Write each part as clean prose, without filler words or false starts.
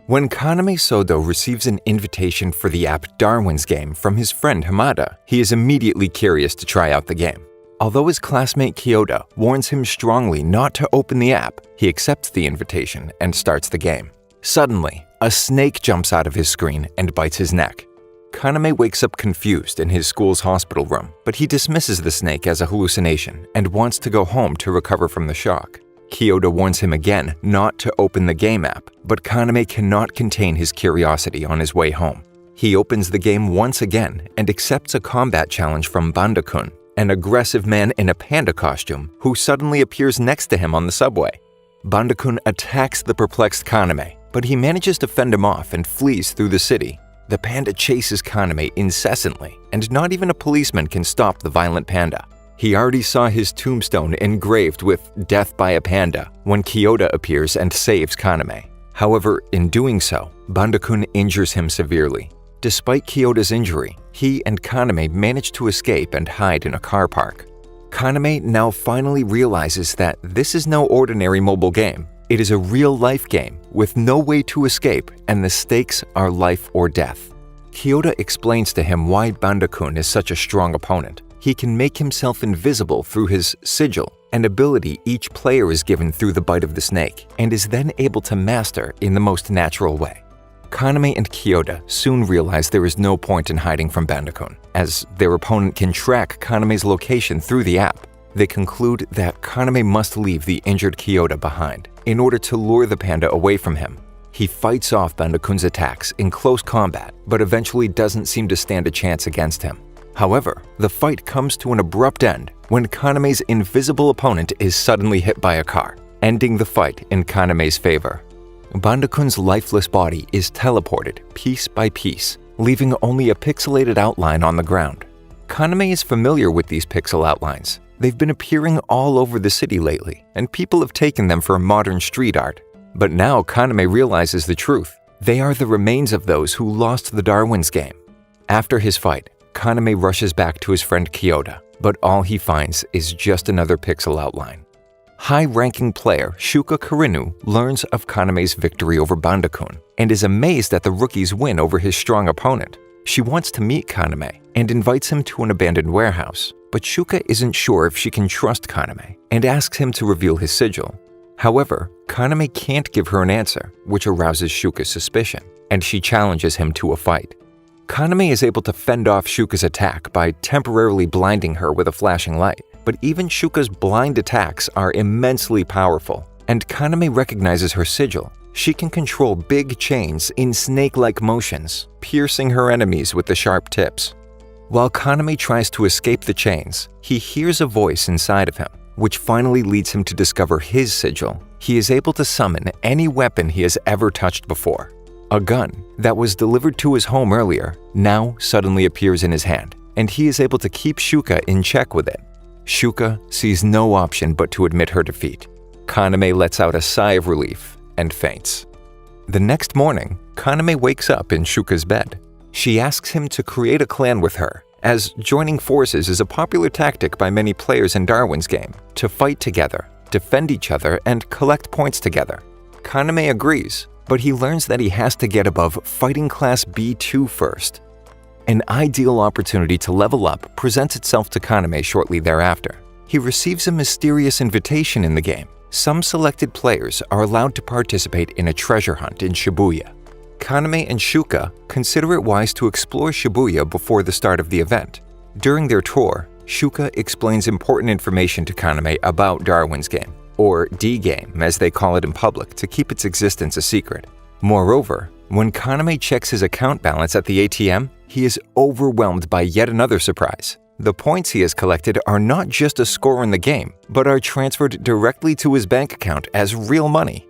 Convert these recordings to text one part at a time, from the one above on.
When Kaname Sodo receives an invitation for the app Darwin's Game from his friend Hamada, he is immediately curious to try out the game. Although his classmate Kyoda warns him strongly not to open the app, he accepts the invitation and starts the game. Suddenly, a snake jumps out of his screen and bites his neck. Kaname wakes up confused in his school's hospital room, but he dismisses the snake as a hallucination and wants to go home to recover from the shock. Kyoda warns him again not to open the game app, but Kaname cannot contain his curiosity on his way home. He opens the game once again and accepts a combat challenge from Banda-kun, an aggressive man in a panda costume who suddenly appears next to him on the subway. Banda-kun attacks the perplexed Kaname, but he manages to fend him off and flees through the city. The panda chases Kaname incessantly, and not even a policeman can stop the violent panda. He already saw his tombstone engraved with "Death by a Panda" when Kyoda appears and saves Kaname. However, in doing so, Banda-kun injures him severely. Despite Kyoda's injury, he and Kaname manage to escape and hide in a car park. Kaname now finally realizes that this is no ordinary mobile game. It is a real-life game with no way to escape, and the stakes are life or death. Kyoda explains to him why Banda-kun is such a strong opponent. He can make himself invisible through his sigil, an ability each player is given through the bite of the snake, and is then able to master in the most natural way. Kaname and Kyoda soon realize there is no point in hiding from Banda-kun, as their opponent can track Kaname's location through the app. They conclude that Kaname must leave the injured Kyoda behind in order to lure the panda away from him. He fights off Banda-kun's attacks in close combat, but eventually doesn't seem to stand a chance against him. However, the fight comes to an abrupt end when Kaname's invisible opponent is suddenly hit by a car, ending the fight in Kaname's favor. Banda-kun's lifeless body is teleported piece by piece, leaving only a pixelated outline on the ground. Kaname is familiar with these pixel outlines. They've been appearing all over the city lately, and people have taken them for modern street art. But now Kaname realizes the truth. They are the remains of those who lost the Darwin's Game. After his fight, Kaname rushes back to his friend Kyoda, but all he finds is just another pixel outline. High-ranking player Shuka Karinu learns of Kaname's victory over Banda-kun and is amazed at the rookie's win over his strong opponent. She wants to meet Kaname and invites him to an abandoned warehouse, but Shuka isn't sure if she can trust Kaname and asks him to reveal his sigil. However, Kaname can't give her an answer, which arouses Shuka's suspicion, and she challenges him to a fight. Kaname is able to fend off Shuka's attack by temporarily blinding her with a flashing light, but even Shuka's blind attacks are immensely powerful, and Kaname recognizes her sigil. She can control big chains in snake-like motions, piercing her enemies with the sharp tips. While Kaname tries to escape the chains, he hears a voice inside of him, which finally leads him to discover his sigil. He is able to summon any weapon he has ever touched before. A gun that was delivered to his home earlier now suddenly appears in his hand, and he is able to keep Shuka in check with it. Shuka sees no option but to admit her defeat. Kaname lets out a sigh of relief and faints. The next morning, Kaname wakes up in Shuka's bed. She asks him to create a clan with her, as joining forces is a popular tactic by many players in Darwin's Game, to fight together, defend each other, and collect points together. Kaname agrees, but he learns that he has to get above Fighting Class B2 first. An ideal opportunity to level up presents itself to Kaname shortly thereafter. He receives a mysterious invitation in the game. Some selected players are allowed to participate in a treasure hunt in Shibuya. Kaname and Shuka consider it wise to explore Shibuya before the start of the event. During their tour, Shuka explains important information to Kaname about Darwin's Game, or D-Game as they call it in public to keep its existence a secret. Moreover, when Kaname checks his account balance at the ATM, he is overwhelmed by yet another surprise. The points he has collected are not just a score in the game, but are transferred directly to his bank account as real money.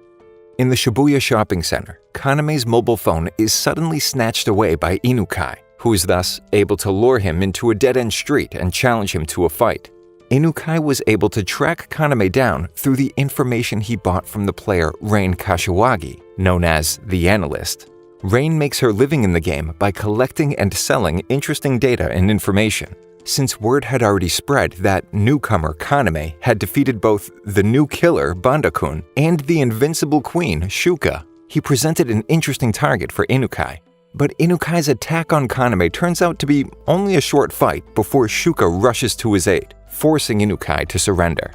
In the Shibuya shopping center, Kaname's mobile phone is suddenly snatched away by Inukai, who is thus able to lure him into a dead-end street and challenge him to a fight. Inukai was able to track Kaname down through the information he bought from the player Rain Kashiwagi, known as the Analyst. Rain makes her living in the game by collecting and selling interesting data and information. Since word had already spread that newcomer Kaname had defeated both the new killer Banda-kun and the invincible queen Shuka, He presented an interesting target for Inukai, but Inukai's attack on Kaname turns out to be only a short fight before Shuka rushes to his aid, forcing Inukai to surrender.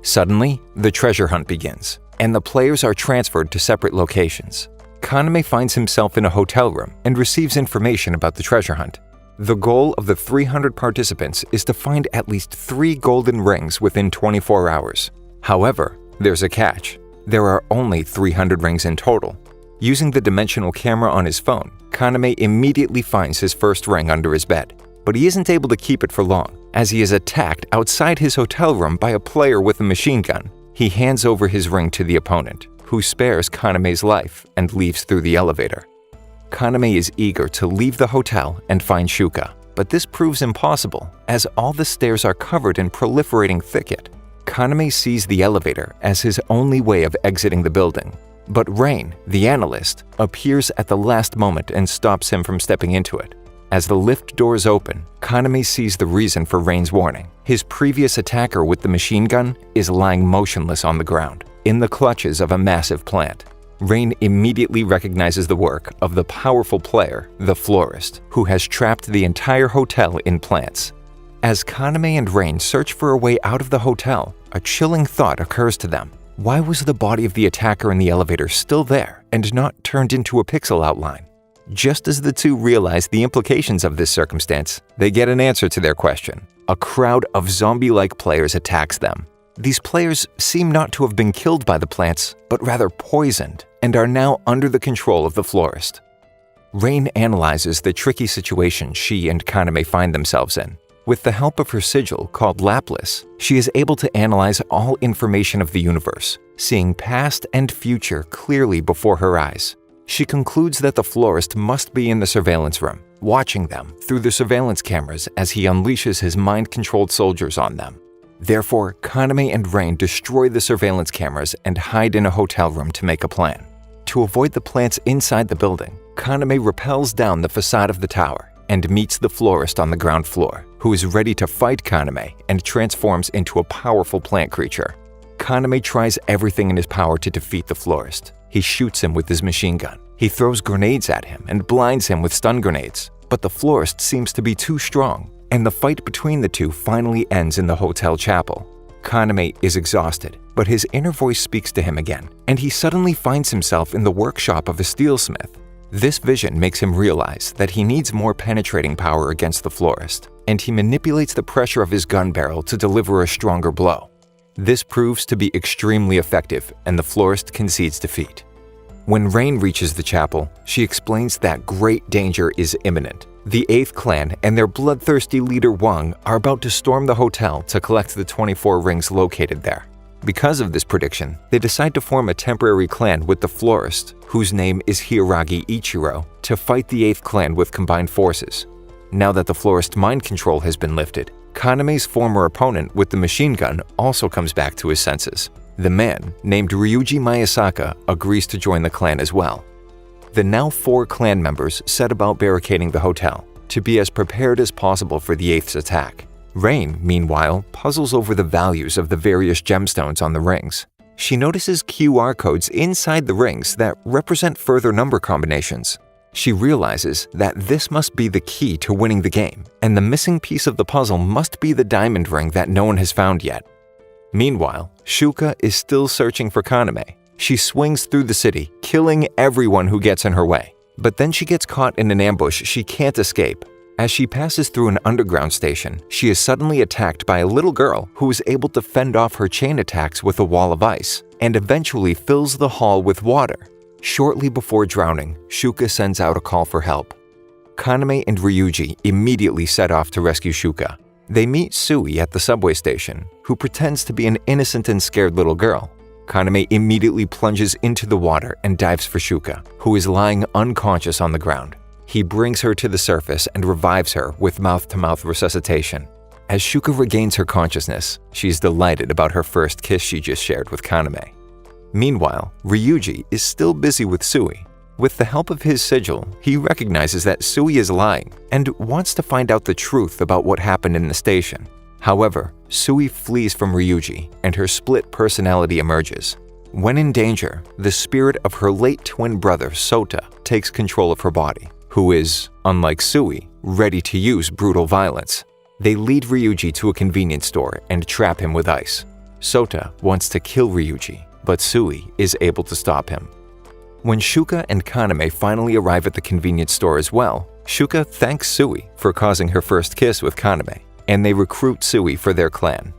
Suddenly, the treasure hunt begins, and the players are transferred to separate locations. Kaname finds himself in a hotel room and receives information about the treasure hunt. The goal of the 300 participants is to find at least 3 golden rings within 24 hours. However, there's a catch. There are only 300 rings in total. Using the dimensional camera on his phone, Kaname immediately finds his first ring under his bed. But he isn't able to keep it for long, as he is attacked outside his hotel room by a player with a machine gun. He hands over his ring to the opponent, who spares Kaname's life and leaves through the elevator. Kaname is eager to leave the hotel and find Shuka, but this proves impossible as all the stairs are covered in proliferating thicket. Kaname sees the elevator as his only way of exiting the building, but Rain, the analyst, appears at the last moment and stops him from stepping into it. As the lift doors open, Kaname sees the reason for Rain's warning. His previous attacker with the machine gun is lying motionless on the ground, in the clutches of a massive plant. Rain immediately recognizes the work of the powerful player, the florist, who has trapped the entire hotel in plants. As Kaname and Rain search for a way out of the hotel, a chilling thought occurs to them. Why was the body of the attacker in the elevator still there and not turned into a pixel outline? Just as the two realize the implications of this circumstance, they get an answer to their question. A crowd of zombie-like players attacks them. These players seem not to have been killed by the plants, but rather poisoned, and are now under the control of the florist. Rain analyzes the tricky situation she and Kaname find themselves in. With the help of her sigil called Lapis, she is able to analyze all information of the universe, seeing past and future clearly before her eyes. She concludes that the florist must be in the surveillance room, watching them through the surveillance cameras as he unleashes his mind-controlled soldiers on them. Therefore, Kaname and Rain destroy the surveillance cameras and hide in a hotel room to make a plan. To avoid the plants inside the building, Kaname rappels down the facade of the tower and meets the florist on the ground floor, who is ready to fight Kaname and transforms into a powerful plant creature. Kaname tries everything in his power to defeat the florist. He shoots him with his machine gun. He throws grenades at him and blinds him with stun grenades, but the florist seems to be too strong, and the fight between the two finally ends in the hotel chapel. Kaname is exhausted, but his inner voice speaks to him again, and he suddenly finds himself in the workshop of a steelsmith. This vision makes him realize that he needs more penetrating power against the florist, and he manipulates the pressure of his gun barrel to deliver a stronger blow. This proves to be extremely effective, and the florist concedes defeat. When Rain reaches the chapel, she explains that great danger is imminent. The 8th clan and their bloodthirsty leader Wang are about to storm the hotel to collect the 24 rings located there. Because of this prediction, they decide to form a temporary clan with the florist, whose name is Hiyaragi Ichiro, to fight the 8th clan with combined forces. Now that the florist's mind control has been lifted, Kaname's former opponent with the machine gun also comes back to his senses. The man, named Ryuji Miyasaka, agrees to join the clan as well. The now 4 clan members set about barricading the hotel, to be as prepared as possible for the 8th's attack. Rain, meanwhile, puzzles over the values of the various gemstones on the rings. She notices QR codes inside the rings that represent further number combinations. She realizes that this must be the key to winning the game, and the missing piece of the puzzle must be the diamond ring that no one has found yet. Meanwhile, Shuka is still searching for Kaname. She swings through the city, killing everyone who gets in her way. But then she gets caught in an ambush she can't escape. As she passes through an underground station, she is suddenly attacked by a little girl who is able to fend off her chain attacks with a wall of ice, and eventually fills the hall with water. Shortly before drowning, Shuka sends out a call for help. Kaname and Ryuji immediately set off to rescue Shuka. They meet Sui at the subway station, who pretends to be an innocent and scared little girl. Kaname immediately plunges into the water and dives for Shuka, who is lying unconscious on the ground. He brings her to the surface and revives her with mouth-to-mouth resuscitation. As Shuka regains her consciousness, she's delighted about her first kiss she just shared with Kaname. Meanwhile, Ryuji is still busy with Sui. With the help of his sigil, he recognizes that Sui is lying and wants to find out the truth about what happened in the station. However, Sui flees from Ryuji and her split personality emerges. When in danger, the spirit of her late twin brother Sota takes control of her body, who is, unlike Sui, ready to use brutal violence. They lead Ryuji to a convenience store and trap him with ice. Sota wants to kill Ryuji, but Sui is able to stop him. When Shuka and Kaname finally arrive at the convenience store as well, Shuka thanks Sui for causing her first kiss with Kaname, and they recruit Sui for their clan.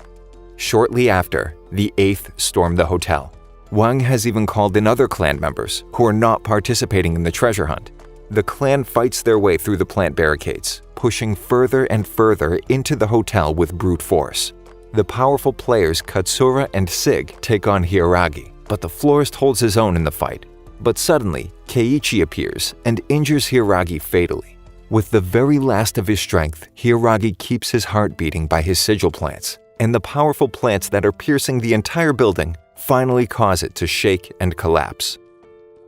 Shortly after, the 8th storm the hotel. Wang has even called in other clan members who are not participating in the treasure hunt. The clan fights their way through the plant barricades, pushing further and further into the hotel with brute force. The powerful players Katsura and Sig take on Hiiragi, but the florist holds his own in the fight. But suddenly, Keiichi appears and injures Hiiragi fatally. With the very last of his strength, Hiiragi keeps his heart beating by his sigil plants, and the powerful plants that are piercing the entire building finally cause it to shake and collapse.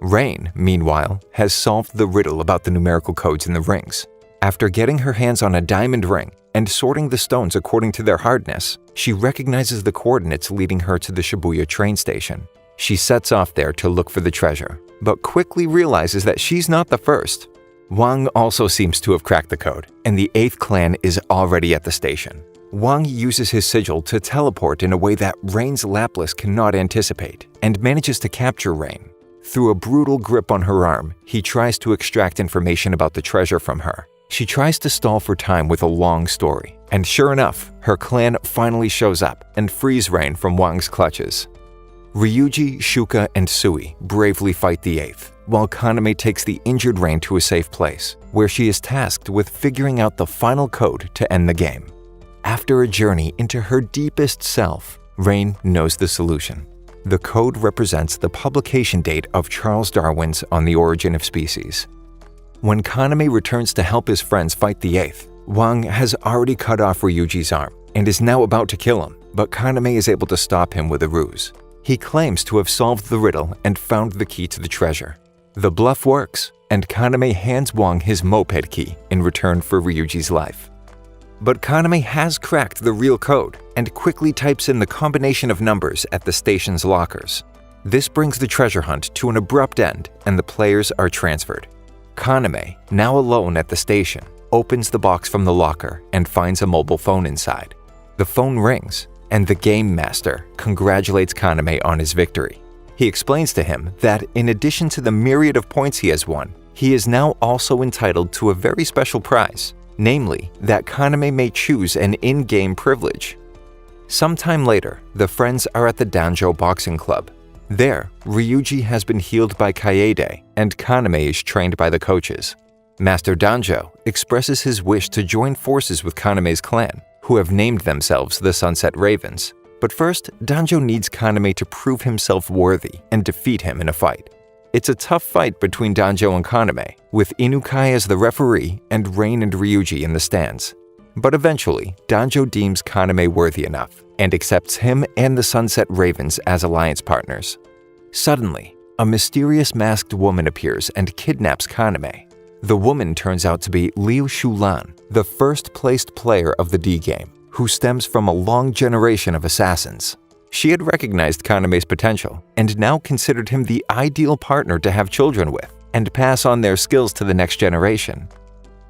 Rain, meanwhile, has solved the riddle about the numerical codes in the rings. After getting her hands on a diamond ring and sorting the stones according to their hardness, she recognizes the coordinates leading her to the Shibuya train station. She sets off there to look for the treasure, but quickly realizes that she's not the first. Wang also seems to have cracked the code, and the 8th clan is already at the station. Wang uses his sigil to teleport in a way that Rain's Laplas cannot anticipate, and manages to capture Rain. Through a brutal grip on her arm, he tries to extract information about the treasure from her. She tries to stall for time with a long story, and sure enough, her clan finally shows up and frees Rain from Wang's clutches. Ryuji, Shuka, and Sui bravely fight the 8th, while Kaname takes the injured Rain to a safe place, where she is tasked with figuring out the final code to end the game. After a journey into her deepest self, Rain knows the solution. The code represents the publication date of Charles Darwin's On the Origin of Species. When Kaname returns to help his friends fight the 8th, Wang has already cut off Ryuji's arm and is now about to kill him, but Kaname is able to stop him with a ruse. He claims to have solved the riddle and found the key to the treasure. The bluff works, and Kaname hands Wang his moped key in return for Ryuji's life. But Kaname has cracked the real code and quickly types in the combination of numbers at the station's lockers. This brings the treasure hunt to an abrupt end, and the players are transferred. Kaname, now alone at the station, opens the box from the locker and finds a mobile phone inside. The phone rings, and the game master congratulates Kaname on his victory. He explains to him that in addition to the myriad of points he has won, he is now also entitled to a very special prize, namely that Kaname may choose an in-game privilege. Sometime later, the friends are at the Danjo Boxing Club. There, Ryuji has been healed by Kaede, and Kaname is trained by the coaches. Master Danjo expresses his wish to join forces with Kaname's clan, who have named themselves the Sunset Ravens. But first, Danjo needs Kaname to prove himself worthy and defeat him in a fight. It's a tough fight between Danjo and Kaname, with Inukai as the referee and Rain and Ryuji in the stands. But eventually, Danjo deems Kaname worthy enough and accepts him and the Sunset Ravens as alliance partners. Suddenly, a mysterious masked woman appears and kidnaps Kaname. The woman turns out to be Liu Shulan, the first-placed player of the D-game, who stems from a long generation of assassins. She had recognized Kaname's potential and now considered him the ideal partner to have children with and pass on their skills to the next generation.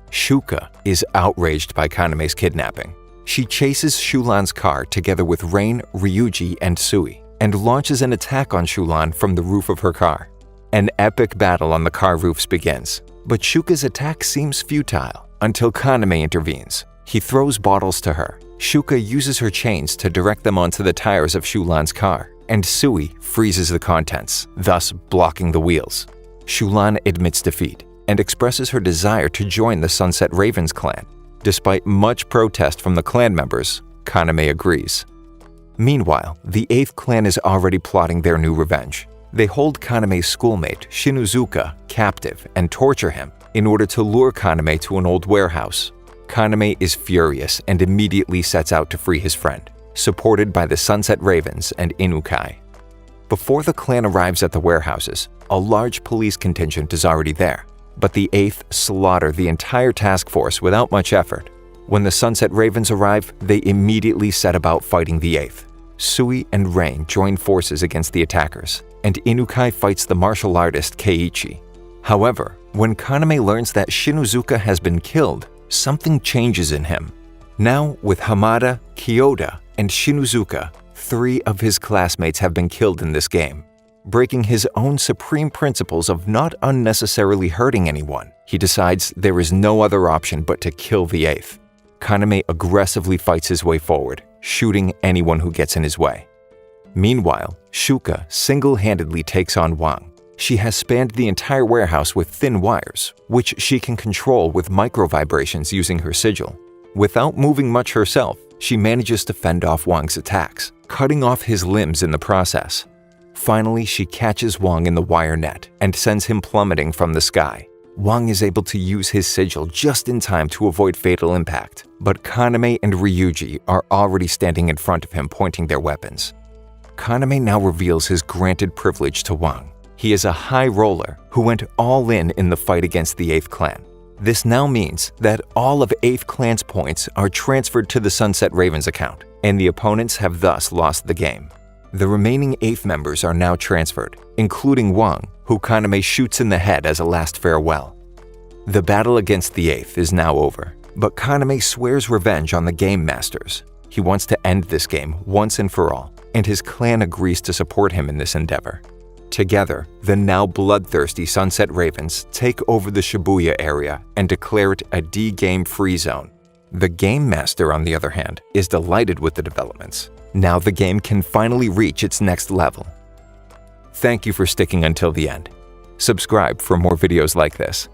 Shuka is outraged by Kaname's kidnapping. She chases Shulan's car together with Rain, Ryuji, and Sui and launches an attack on Shulan from the roof of her car. An epic battle on the car roofs begins, but Shuka's attack seems futile until Kaname intervenes. He throws bottles to her. Shuka uses her chains to direct them onto the tires of Shulan's car, and Sui freezes the contents, thus blocking the wheels. Shulan admits defeat and expresses her desire to join the Sunset Ravens clan. Despite much protest from the clan members, Kaname agrees. Meanwhile, the 8th clan is already plotting their new revenge. They hold Kaname's schoolmate, Shinuzuka, captive and torture him in order to lure Kaname to an old warehouse. Kaname is furious and immediately sets out to free his friend, supported by the Sunset Ravens and Inukai. Before the clan arrives at the warehouses, a large police contingent is already there, but the 8th slaughter the entire task force without much effort. When the Sunset Ravens arrive, they immediately set about fighting the 8th. Sui and Rain join forces against the attackers, and Inukai fights the martial artist Keiichi. However, when Kaname learns that Shinozuka has been killed, something changes in him. Now, with Hamada, Kyoda, and Shinozuka, 3 of his classmates have been killed in this game. Breaking his own supreme principles of not unnecessarily hurting anyone, he decides there is no other option but to kill the 8th. Kaname aggressively fights his way forward, shooting anyone who gets in his way. Meanwhile, Shuka single-handedly takes on Wang. She has spanned the entire warehouse with thin wires, which she can control with micro-vibrations using her sigil. Without moving much herself, she manages to fend off Wang's attacks, cutting off his limbs in the process. Finally, she catches Wang in the wire net and sends him plummeting from the sky. Wang is able to use his sigil just in time to avoid fatal impact, but Kaname and Ryuji are already standing in front of him pointing their weapons. Kaname now reveals his granted privilege to Wang. He is a high roller who went all in the fight against the 8th clan. This now means that all of 8th clan's points are transferred to the Sunset Ravens account, and the opponents have thus lost the game. The remaining 8th members are now transferred, including Wang, who Kaname shoots in the head as a last farewell. The battle against the 8th is now over, but Kaname swears revenge on the Game Masters. He wants to end this game once and for all, and his clan agrees to support him in this endeavor. Together, the now bloodthirsty Sunset Ravens take over the Shibuya area and declare it a D-game free zone. The Game Master, on the other hand, is delighted with the developments. Now the game can finally reach its next level. Thank you for sticking until the end. Subscribe for more videos like this.